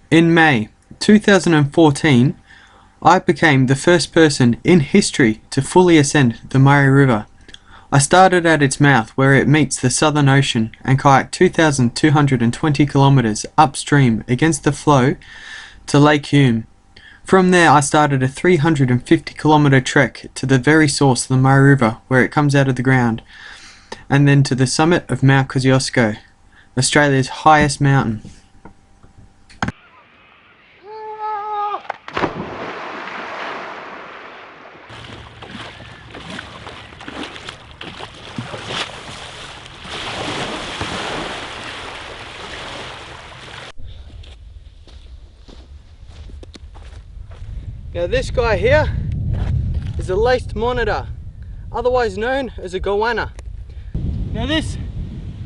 In May 2014, I became the first person in history to fully ascend the Murray River. I started at its mouth where it meets the Southern Ocean and kayaked 2,220 kilometers upstream against the flow to Lake Hume. From there I started a 350-kilometer trek to the very source of the Murray River where it comes out of the ground, and then to the summit of Mount Kosciuszko, Australia's highest mountain. Now this guy here is a laced monitor, otherwise known as a goanna. Now this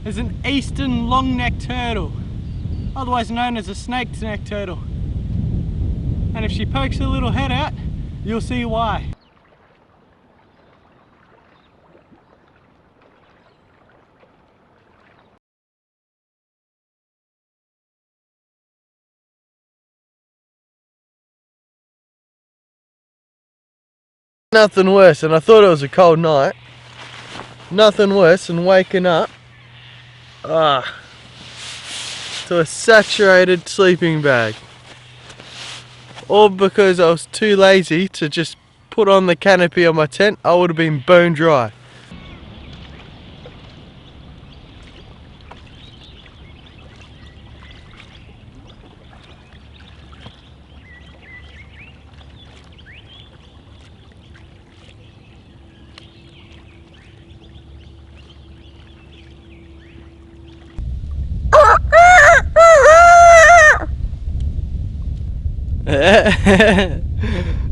is an eastern long-necked turtle, otherwise known as a snake-necked turtle. And if she pokes her little head out, you'll see why. Nothing worse, and I thought it was a cold night, nothing worse than waking up to a saturated sleeping bag. All because I was too lazy to just put on the canopy on my tent. I would have been bone dry.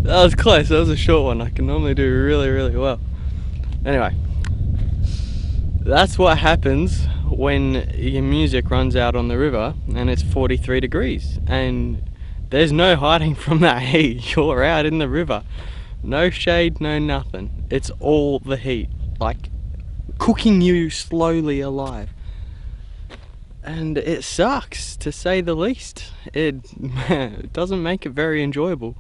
That was close, that was a short one. I can normally do really well. Anyway, that's what happens when your music runs out on the river and it's 43 degrees and there's no hiding from that heat. You're out in the river, no shade, no nothing. It's all the heat, like cooking you slowly alive. And it sucks, to say the least. It doesn't make it very enjoyable.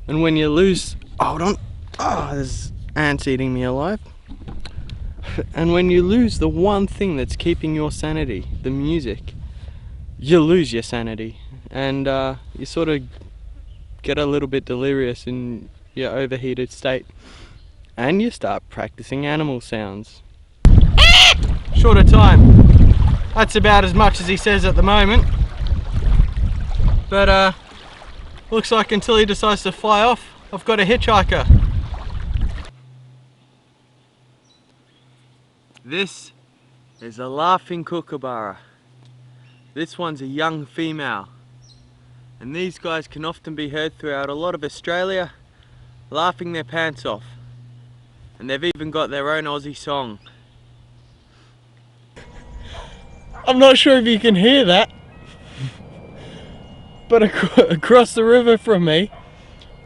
And when you lose, hold on, there's ants eating me alive. And when you lose the one thing that's keeping your sanity, the music, you lose your sanity. And you sort of get a little bit delirious in your overheated state. And you start practicing animal sounds. Shorter time. That's about as much as he says at the moment, but looks like until he decides to fly off, I've got a hitchhiker. This is a laughing kookaburra. This one's a young female, and these guys can often be heard throughout a lot of Australia laughing their pants off, and they've even got their own Aussie song. I'm not sure if you can hear that, but across the river from me,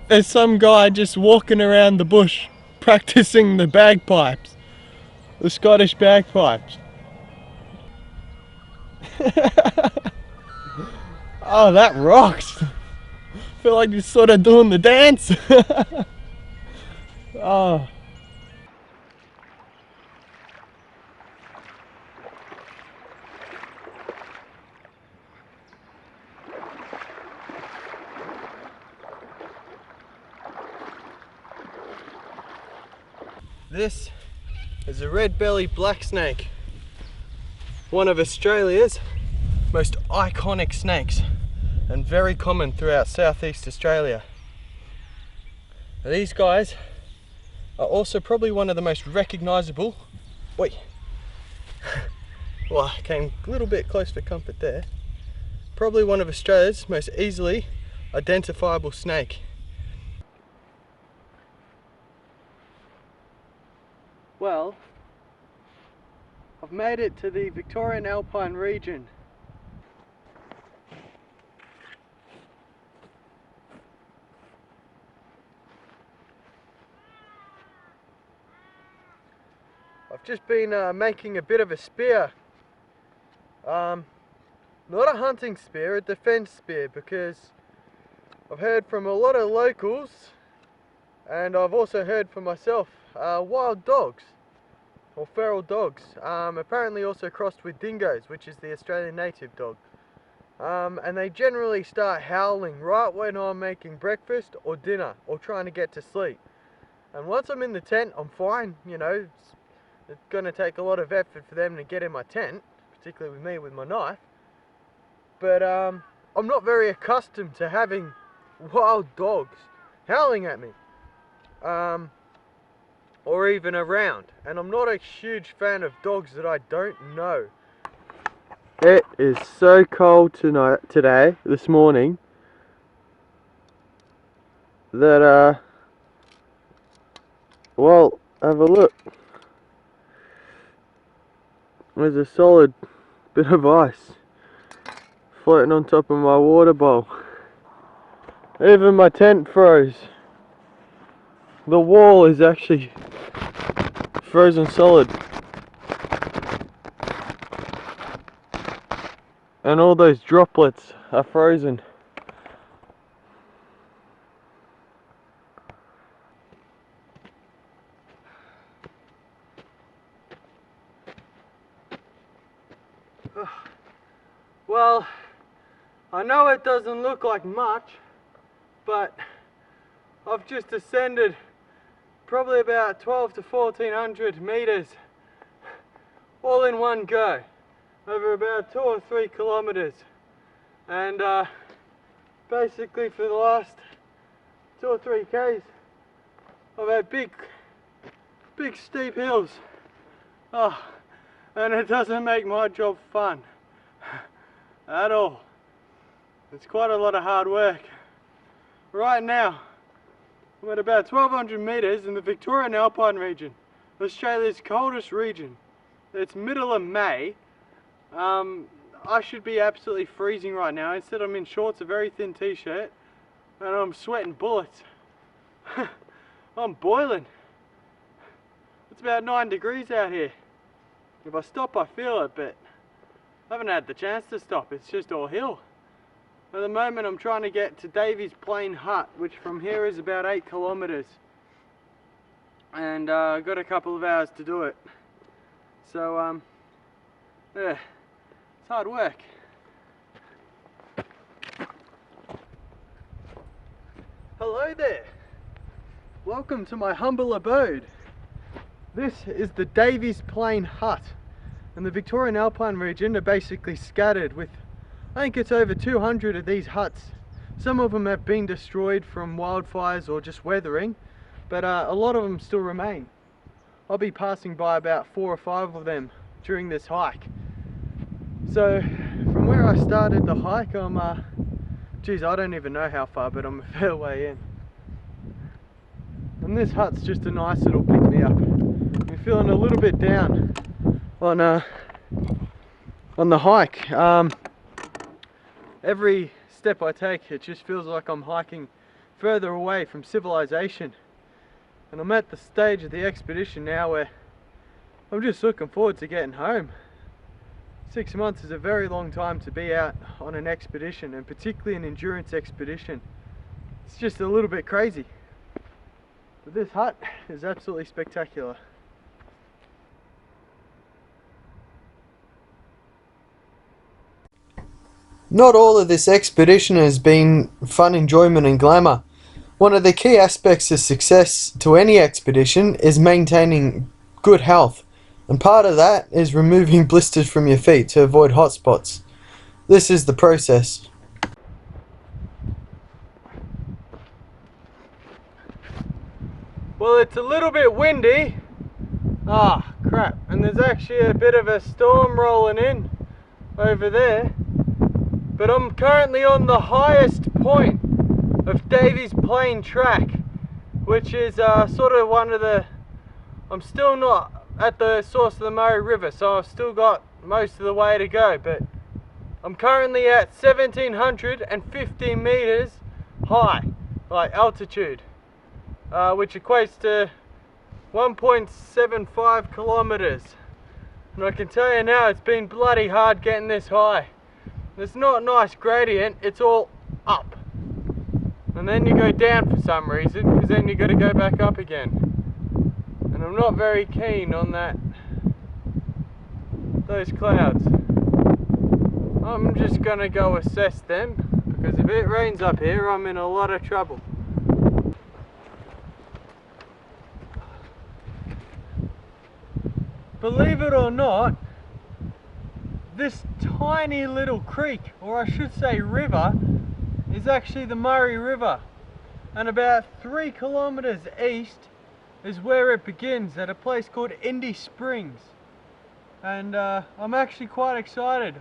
there's some guy just walking around the bush practicing the bagpipes, the Scottish bagpipes. Oh, that rocks. I feel like he's sort of doing the dance. Oh. This is a red-bellied black snake, one of Australia's most iconic snakes and very common throughout southeast Australia. These guys are also probably one of the most recognisable, well, I came a little bit close for comfort there, probably one of Australia's most easily identifiable snake. Well, I've made it to the Victorian Alpine region. I've just been making a bit of a spear. not a hunting spear, a defense spear, because I've heard from a lot of locals, and I've also heard for myself, wild dogs, or feral dogs, apparently also crossed with dingoes, which is the Australian native dog. And they generally start howling right when I'm making breakfast or dinner, or trying to get to sleep. And once I'm in the tent, I'm fine, you know. It's going to take a lot of effort for them to get in my tent, particularly with me with my knife. But I'm not very accustomed to having wild dogs howling at me, or even around. And I'm not a huge fan of dogs that I don't know. It is so cold this morning, that well, have a look. There's a solid bit of ice floating on top of my water bowl. Even my tent froze. The wall is actually frozen solid. And all those droplets are frozen. Well, I know it doesn't look like much, but I've just ascended probably about 12 to 1400 meters all in one go, over about 2 or 3 kilometers. And basically for the last 2 or 3 k's I've had big steep hills. And it doesn't make my job fun at all. It's quite a lot of hard work. Right now I'm at about 1200 meters in the Victorian Alpine region, Australia's coldest region. It's middle of May. I should be absolutely freezing right now. Instead I'm in shorts, a very thin t-shirt, and I'm sweating bullets. I'm boiling. It's about 9 degrees out here. If I stop I feel it, but I haven't had the chance to stop. It's just all hill. At the moment I'm trying to get to Davies Plain Hut, which from here is about 8 kilometers. And I've got a couple of hours to do it. So yeah, it's hard work. Hello there. Welcome to my humble abode. This is the Davies Plain Hut. And the Victorian Alpine region are basically scattered with, I think it's over 200 of these huts. Some of them have been destroyed from wildfires or just weathering, but a lot of them still remain. I'll be passing by about 4 or 5 of them during this hike. So from where I started the hike, I'm geez, I don't even know how far, but I'm a fair way in. And this hut's just a nice little pick me up. I'm feeling a little bit down on the hike. Every step I take, it just feels like I'm hiking further away from civilization. And I'm at the stage of the expedition now where I'm just looking forward to getting home. 6 months is a very long time to be out on an expedition, and particularly an endurance expedition. It's just a little bit crazy. But this hut is absolutely spectacular. Not all of this expedition has been fun, enjoyment and glamour. One of the key aspects of success to any expedition is maintaining good health, and part of that is removing blisters from your feet to avoid hot spots. This is the process. Well, it's a little bit windy. Ah, crap. And there's actually a bit of a storm rolling in over there. But I'm currently on the highest point of Davies Plain track, which is sort of one of the... I'm still not at the source of the Murray River, so I've still got most of the way to go, but I'm currently at 1750 meters high, like altitude, which equates to 1.75 kilometers. And I can tell you now, it's been bloody hard getting this high. It's not a nice gradient, it's all up. And then you go down for some reason, because then you got to go back up again. And I'm not very keen on those clouds. I'm just gonna go assess them, because if it rains up here, I'm in a lot of trouble. Believe it or not, this tiny little creek, or I should say river, is actually the Murray River. And about 3 kilometers east is where it begins, at a place called Indy Springs. And I'm actually quite excited.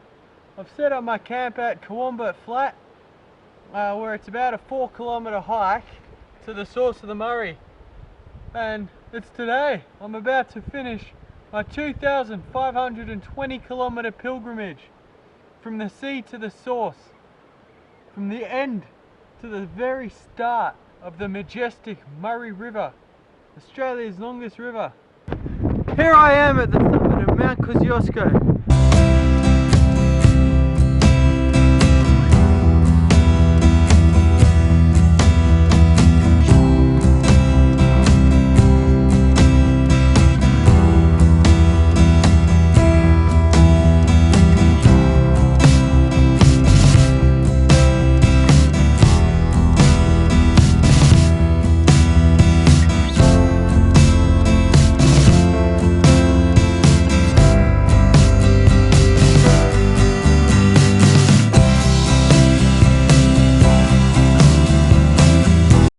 I've set up my camp at Kawambut Flat, where it's about a 4-kilometer hike to the source of the Murray. And it's today. I'm about to finish my 2,520 kilometer pilgrimage from the sea to the source, from the end to the very start of the majestic Murray River, Australia's longest river. Here I am at the summit of Mount Kosciuszko.